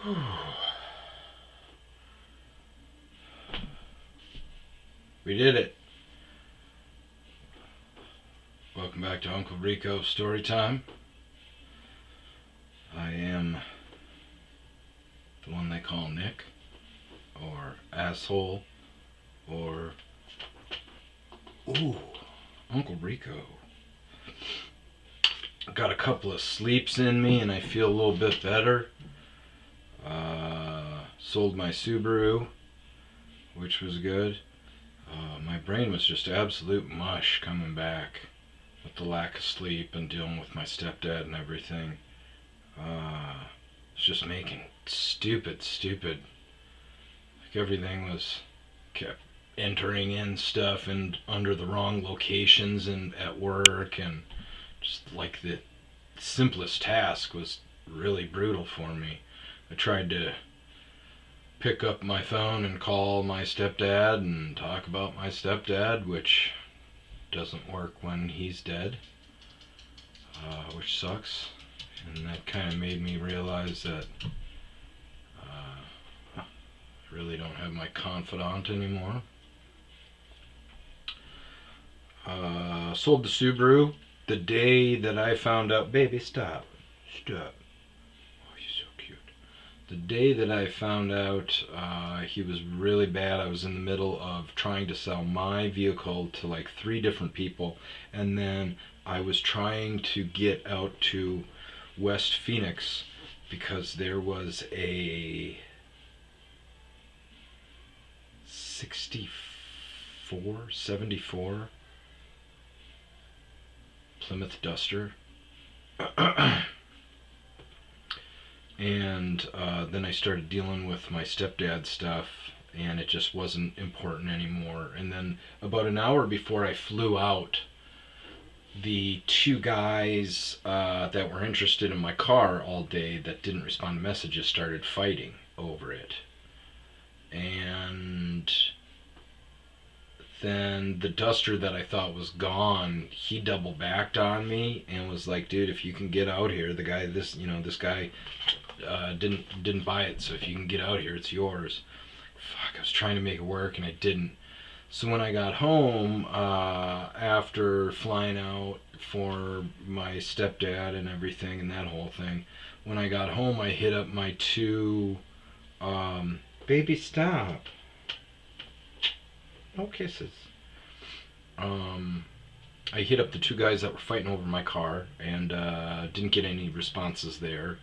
We did it. Welcome back to Uncle Rico Storytime. I am the one they call Nick, or Asshole, or Uncle Rico. Got a couple of sleeps in me and I feel a little bit better. Sold my Subaru, which was good. My brain was just absolute mush coming back with the lack of sleep and dealing with my stepdad and everything. It's just making stupid. Like everything was kept entering in stuff and under the wrong locations and at work, and just like the simplest task was really brutal for me. I tried to pick up my phone and call my stepdad and talk about my stepdad, which doesn't work when he's dead, which sucks. And that kind of made me realize that I really don't have my confidant anymore. Sold the Subaru the day that I found out. Baby, stop. Oh, you're so cute. The day that I found out he was really bad, I was in the middle of trying to sell my vehicle to like 3 different people, and then I was trying to get out to West Phoenix because there was a 74 Plymouth Duster. And then I started dealing with my stepdad stuff, and it just wasn't important anymore. And then about an hour before I flew out, the 2 guys that were interested in my car all day that didn't respond to messages started fighting over it. And then the Duster that I thought was gone, he double backed on me and was like, dude, if you can get out here, this guy didn't buy it, so if you can get out here, it's yours. Fuck, I was trying to make it work and I didn't. So when I got home, after flying out for my stepdad and everything and that whole thing, when I got home, I hit up my 2, baby, stop. No kisses. I hit up the 2 guys that were fighting over my car and didn't get any responses there.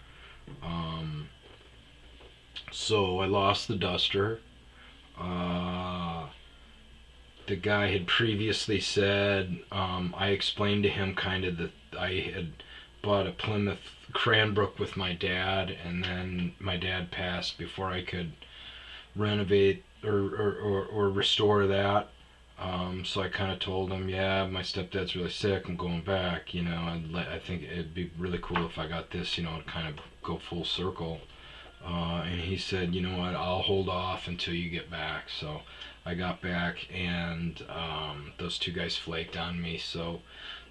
So I lost the Duster. The guy had previously said, I explained to him kind of that I had bought a Plymouth Cranbrook with my dad, and then my dad passed before I could renovate or restore that. So I kind of told him, yeah, my stepdad's really sick, I'm going back, I think it'd be really cool if I got this, to kind of go full circle. And he said, you know what, I'll hold off until you get back. So I got back, and those 2 guys flaked on me. So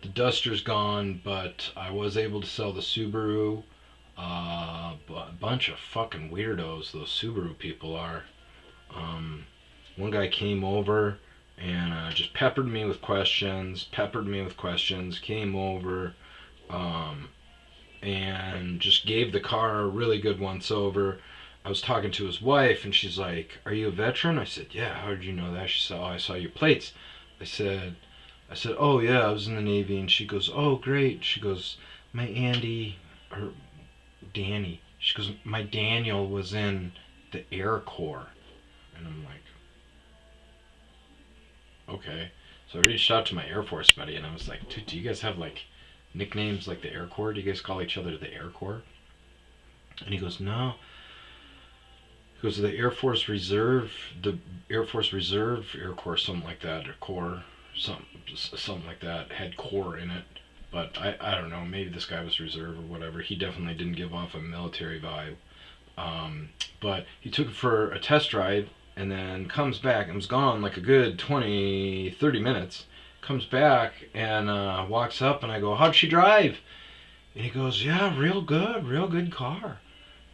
the Duster's gone, but I was able to sell the Subaru. A bunch of fucking weirdos, those Subaru people are. One guy came over and just peppered me with questions, came over, and just gave the car a really good once over. I was talking to his wife, and she's like, are you a veteran? I said, yeah. How did you know that? She said, oh, I saw your plates. I said, oh yeah, I was in the Navy. And she goes, oh great. She goes, my Danny. She goes, my Daniel was in the Air Corps. And I'm like, okay. So I reached out to my Air Force buddy, and I was like, dude, do you guys have like nicknames like the Air Corps? Do you guys call each other the Air Corps? And he goes, no. He goes, the Air Force Reserve, Air Corps, something like that, or Corps, something like that, had Corps in it. But I don't know, maybe this guy was reserve or whatever. He definitely didn't give off a military vibe. But he took it for a test drive, and then comes back and was gone like a good 20-30 minutes. Comes back and walks up, and I go, how'd she drive? And he goes, yeah, real good car.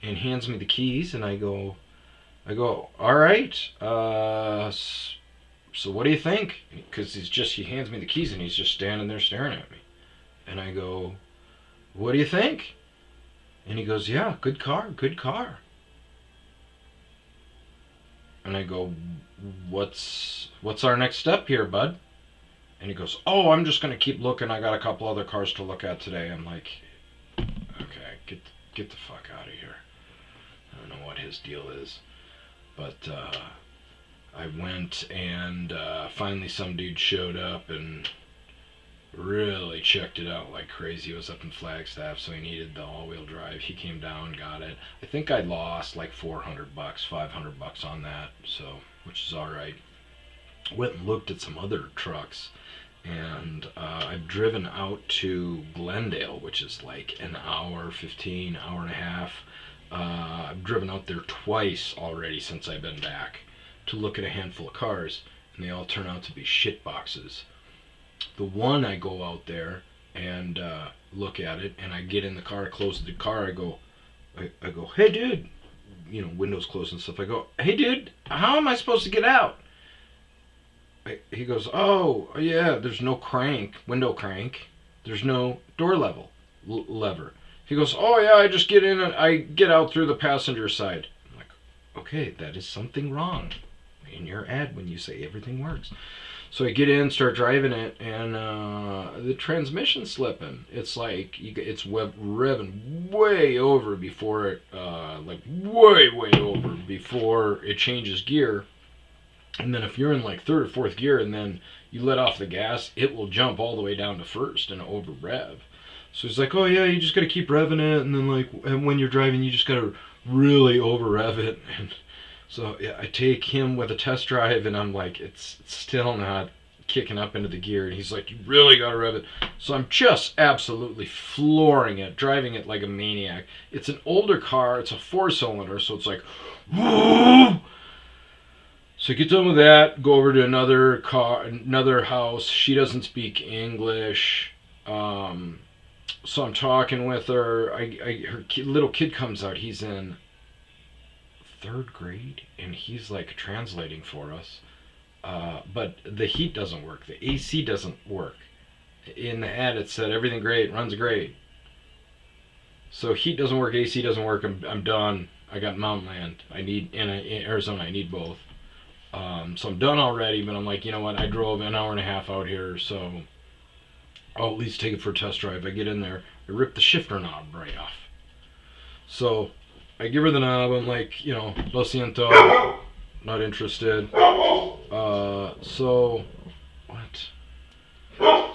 and hands me the keys, and I go, all right. So what do you think? Because he hands me the keys, and he's just standing there staring at me, and I go, what do you think? And he goes, yeah, good car, good car. And I go, what's our next step here, bud? And he goes, oh, I'm just gonna keep looking. I got a couple other cars to look at today. I'm like, okay, get the fuck out of here. I don't know what his deal is, but I went, and finally some dude showed up and really checked it out like crazy. It was up in Flagstaff, so he needed the all-wheel drive. He came down, got it. I think I lost like $400, $500 on that, so which is all right. Went and looked at some other trucks, and I've driven out to Glendale, which is like an hour, 15, hour and a half. I've driven out there twice already since I've been back to look at a handful of cars, and they all turn out to be shit boxes. The one, I go out there and look at it, and I get in the car, close the car, I go, hey dude, windows closed and stuff. I go, hey dude, how am I supposed to get out? He goes, oh yeah, there's no window crank, there's no door lever. He goes, oh yeah, I just get in and I get out through the passenger side. I'm like, okay, that is something wrong in your ad when you say everything works. So I get in, start driving it, and the transmission's slipping. It's like it's revving way over before it, way over before it changes gear. And then if you're in like third or fourth gear and then you let off the gas, it will jump all the way down to first and over rev. So he's like, oh yeah, you just gotta keep revving it, and then and when you're driving, you just gotta really over rev it. And so yeah, I take him with a test drive, and I'm like, it's still not kicking up into the gear. And he's like, you really gotta rev it. So I'm just absolutely flooring it, driving it like a maniac. It's an older car. It's a 4-cylinder, so it's like, whoa! So I get done with that, go over to another house. She doesn't speak English. So I'm talking with her. Little kid comes out. He's in 3rd grade, and he's like translating for us. But the heat doesn't work. The AC doesn't work. In the ad, it said everything great, runs great. So heat doesn't work, AC doesn't work. I'm done. I got mountain land. In Arizona, I need both. So I'm done already, but I'm like, you know what? I drove an hour and a half out here, so I'll at least take it for a test drive. I get in there, I rip the shifter knob right off. So I give her the knob. I'm like, lo siento, not interested.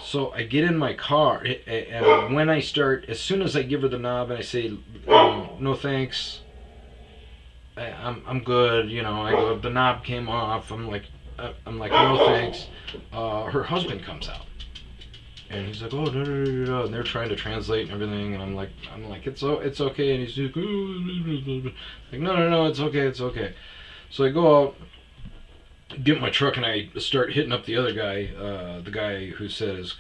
So I get in my car, and when I start, as soon as I give her the knob and I say, no thanks, I'm good, I go, the knob came off. I'm like, no thanks. Her husband comes out, and he's like, oh no, no, no, no, and they're trying to translate and everything, and I'm like, it's okay, and he's like, no, it's okay. So I go out, get my truck, and I start hitting up the other guy, the guy who said his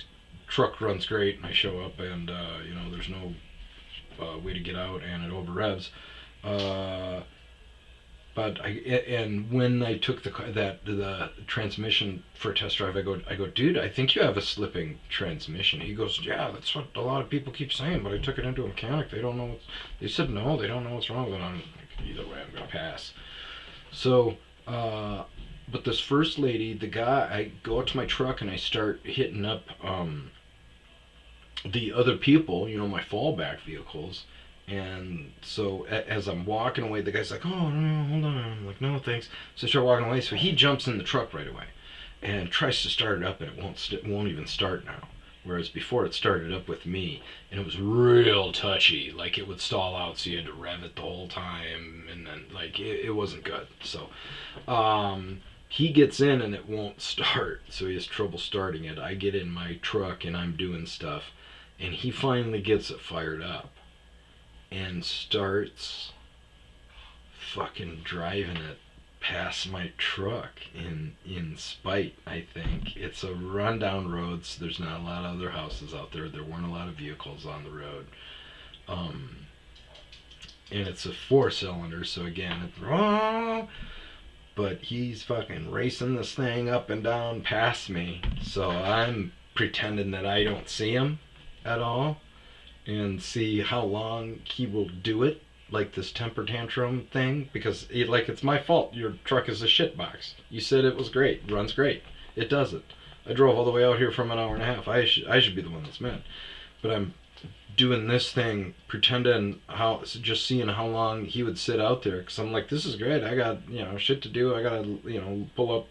truck runs great, and I show up, and there's no way to get out, and it over revs. But when I took the transmission for a test drive, I go, dude, I think you have a slipping transmission. He goes, yeah, that's what a lot of people keep saying, but I took it into a mechanic. They don't know they said no, they don't know what's wrong with it. I'm like, either way, I'm gonna pass. So, but this first lady, the guy, I go out to my truck and I start hitting up the other people, my fallback vehicles. And so as I'm walking away, the guy's like, oh, no, hold on. I'm like, no, thanks. So I start walking away. So he jumps in the truck right away and tries to start it up, and it won't even start now. Whereas before it started up with me, and it was real touchy. Like it would stall out, so you had to rev it the whole time. And then it wasn't good. So he gets in and it won't start. So he has trouble starting it. I get in my truck and I'm doing stuff. And he finally gets it fired up and starts fucking driving it past my truck in spite, I think. It's a rundown road, so there's not a lot of other houses out there. There weren't a lot of vehicles on the road. and it's a 4-cylinder, so again, it's wrong. But he's fucking racing this thing up and down past me, so I'm pretending that I don't see him at all and see how long he will do it, like this temper tantrum thing, because it's my fault. Your truck is a shit box. You said it was great, runs great. It doesn't. I drove all the way out here from an hour and a half. I should be the one that's mad. But I'm doing this thing, pretending just seeing how long he would sit out there, because I'm like, this is great. I got shit to do. I gotta pull up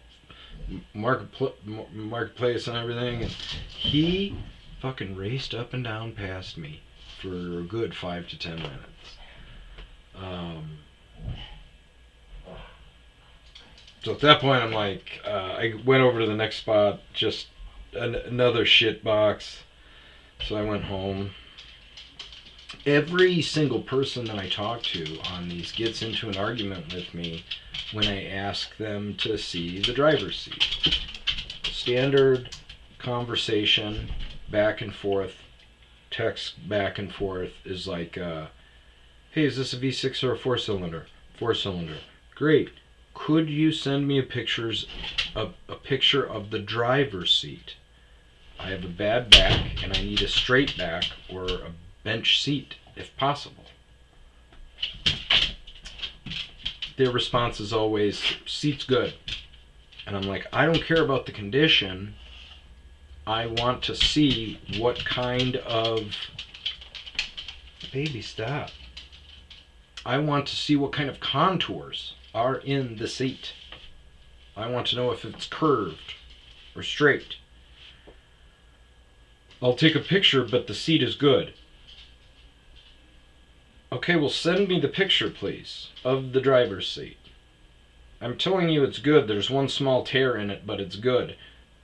marketplace and everything, and he fucking raced up and down past me for a good 5 to 10 minutes. So at that point, I'm like, I went over to the next spot, just another shit box. So I went home. Every single person that I talk to on these gets into an argument with me when I ask them to see the driver's seat. Standard conversation, back and forth, text back and forth is like, hey, is this a V6 or a 4-cylinder? 4-cylinder. Great. Could you send me a picture of the driver's seat? I have a bad back and I need a straight back or a bench seat if possible. Their response is always, seat's good. And I'm like, I don't care about the condition. I want to see what kind of... Baby, stop. I want to see what kind of contours are in the seat. I want to know if it's curved or straight. I'll take a picture, but the seat is good. Okay, well, send me the picture, please, of the driver's seat. I'm telling you it's good. There's one small tear in it, but it's good.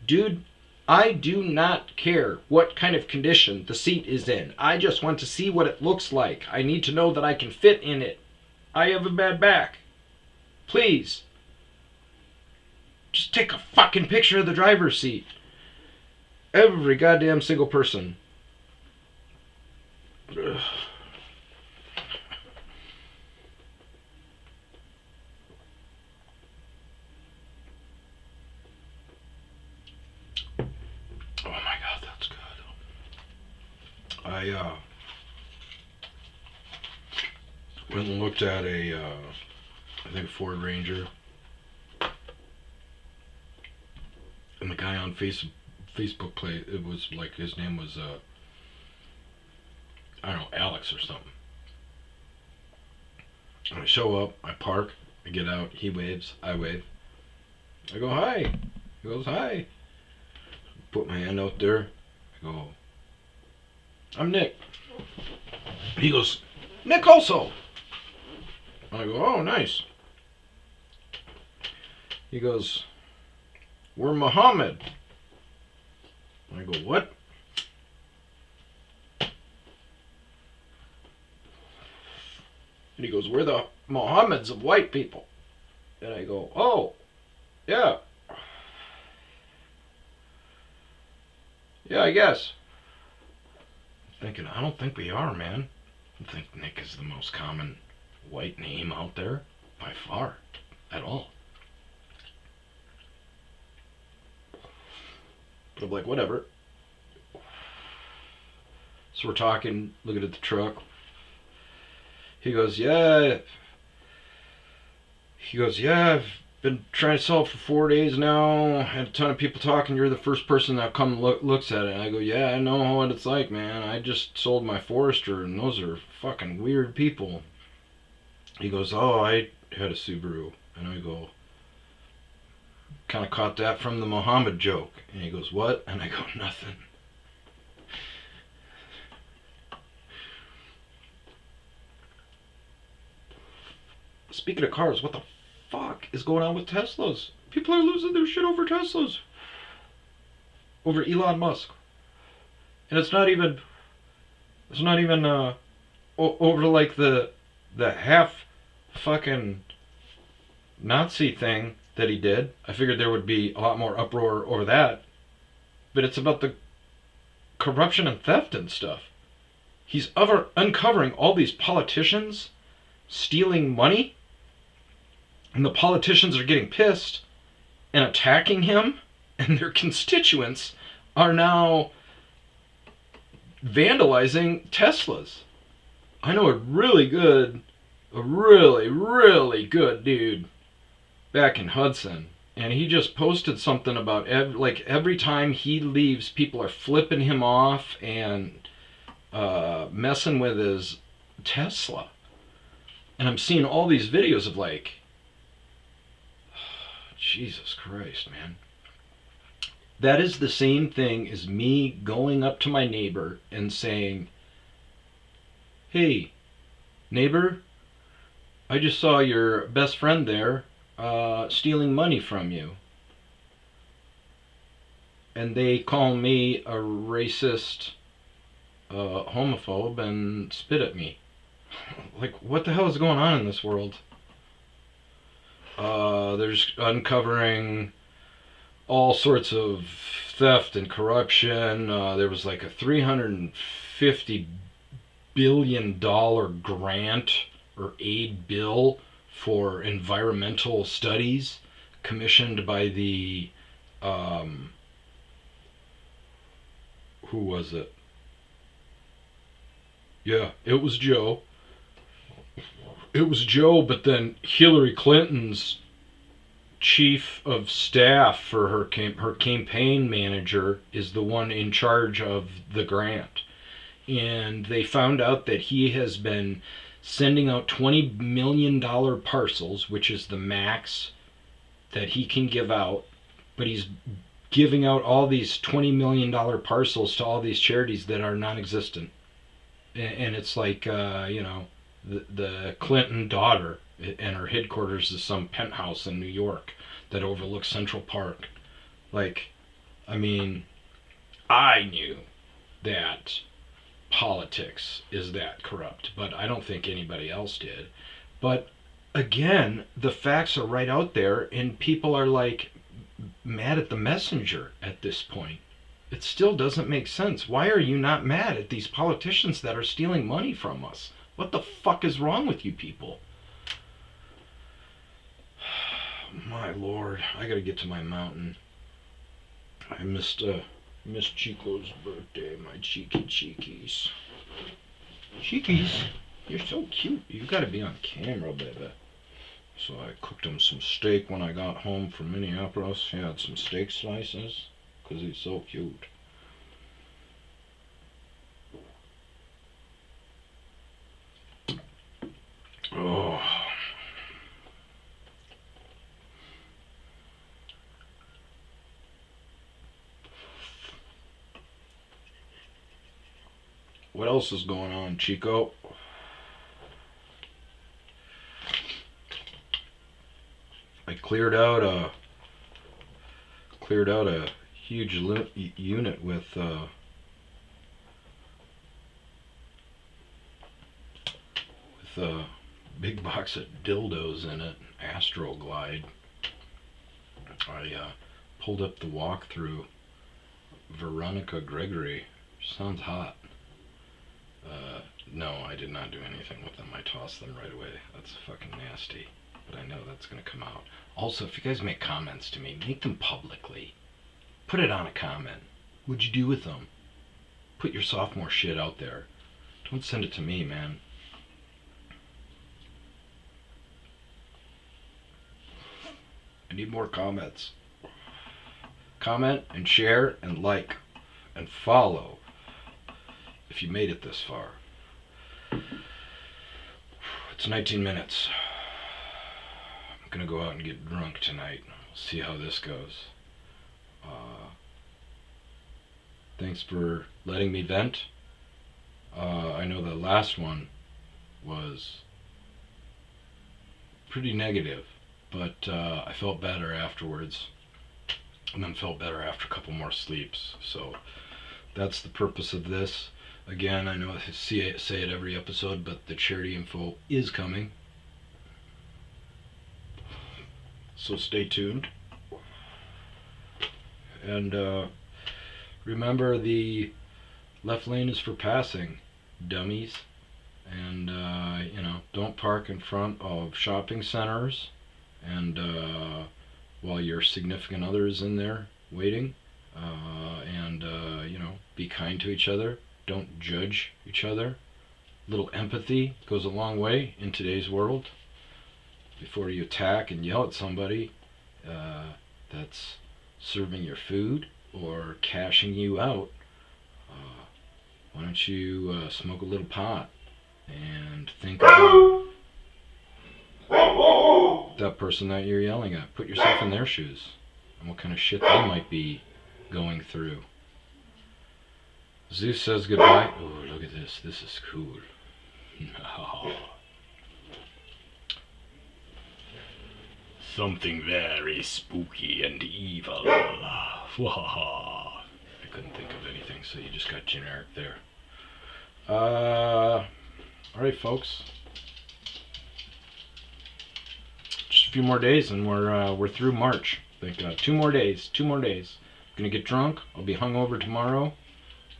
Dude, I do not care what kind of condition the seat is in. I just want to see what it looks like. I need to know that I can fit in it. I have a bad back. Please. Just take a fucking picture of the driver's seat. Every goddamn single person. Ugh. Oh my God, that's good. I went and looked at I think Ford Ranger, and the guy on Facebook it was like, his name was I don't know, Alex or something. And I show up, I park, I get out, he waves, I wave. I go, hi. He goes, hi. Put my hand out there. I go, I'm Nick. He goes, Nick also. I go, oh, nice. He goes, we're Muhammad. I go, what? And he goes, we're the Mohammeds of white people. And I go, oh, yeah. Yeah, I guess. I'm thinking, I don't think we are, man. I think Nick is the most common white name out there, by far, at all. But I'm like, whatever. So we're talking, looking at the truck. He goes, yeah. I've been trying to sell it for 4 days now. Had a ton of people talking. You're the first person that come looks at it. And I go, yeah, I know what it's like, man. I just sold my Forester, and those are fucking weird people. He goes, oh, I had a Subaru. And I go, kind of caught that from the Muhammad joke. And he goes, what? And I go, nothing. Speaking of cars, what the fuck is going on with Teslas? People are losing their shit over Teslas. Over Elon Musk. And it's not even over like the half fucking Nazi thing that he did. I figured there would be a lot more uproar over that. But it's about the corruption and theft and stuff. He's uncovering all these politicians stealing money, and the politicians are getting pissed and attacking him, and their constituents are now vandalizing Teslas. I know a really good dude back in Hudson, and he just posted something about every time he leaves, people are flipping him off and messing with his Tesla. And I'm seeing all these videos of like, Jesus Christ, man. That is the same thing as me going up to my neighbor and saying, hey, neighbor, I just saw your best friend there stealing money from you. And they call me a racist, homophobe, and spit at me. Like, what the hell is going on in this world? There's uncovering all sorts of theft and corruption. There was like a $350 billion grant or aid bill for environmental studies commissioned by the who was it? Yeah, it was Joe. It was Joe, but then Hillary Clinton's chief of staff for her campaign manager is the one in charge of the grant. And they found out that he has been sending out $20 million parcels, which is the max that he can give out, but he's giving out all these $20 million parcels to all these charities that are non-existent. And it's like, the Clinton daughter, and her headquarters is some penthouse in New York that overlooks Central Park. Like, I mean, I knew that politics is that corrupt, but I don't think anybody else did. But again, the facts are right out there, and people are like mad at the messenger at this point. It still doesn't make sense. Why are you not mad at these politicians that are stealing money from us? What the fuck is wrong with you people? My lord, I gotta get to my mountain. I missed Chico's birthday, my cheekies. Cheekies, you're so cute. You gotta be on camera, baby. So I cooked him some steak when I got home from Minneapolis. He had some steak slices, because he's so cute. Oh. What else is going on, Chico? I cleared out a huge unit with a big box of dildos in it, Astroglide. I pulled up the walkthrough. Veronica Gregory. Sounds hot. No, I did not do anything with them. I tossed them right away. That's fucking nasty. But I know that's going to come out. Also, if you guys make comments to me, make them publicly. Put it on a comment. What'd you do with them? Put your sophomore shit out there. Don't send it to me, man. I need more comments. Comment and share and like and follow if you made it this far. It's 19 minutes. I'm gonna go out and get drunk tonight. See how this goes. Thanks for letting me vent. I know the last one was pretty negative, but I felt better afterwards, and then felt better after a couple more sleeps. So that's the purpose of this. Again, I know I say it every episode, but the charity info is coming. So stay tuned. And remember, the left lane is for passing, dummies. And don't park in front of shopping centers and while your significant other is in there waiting. And be kind to each other. Don't judge each other. Little empathy goes a long way in today's world. Before you attack and yell at somebody that's serving your food or cashing you out, why don't you smoke a little pot and think about that person that you're yelling at. Put yourself in their shoes and what kind of shit they might be going through. Zeus says goodbye. Oh, look at this. This is cool. Something very spooky and evil. I couldn't think of anything, so you just got generic there. Alright, folks. Just a few more days and we're through March. I think 2 more days. 2 more days. I'm gonna get drunk. I'll be hungover tomorrow.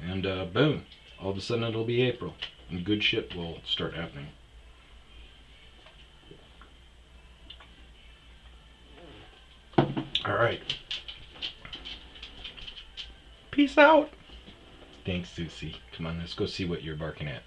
And boom. All of a sudden it'll be April. And good shit will start happening. Alright. Peace out. Thanks, Susie. Come on, let's go see what you're barking at.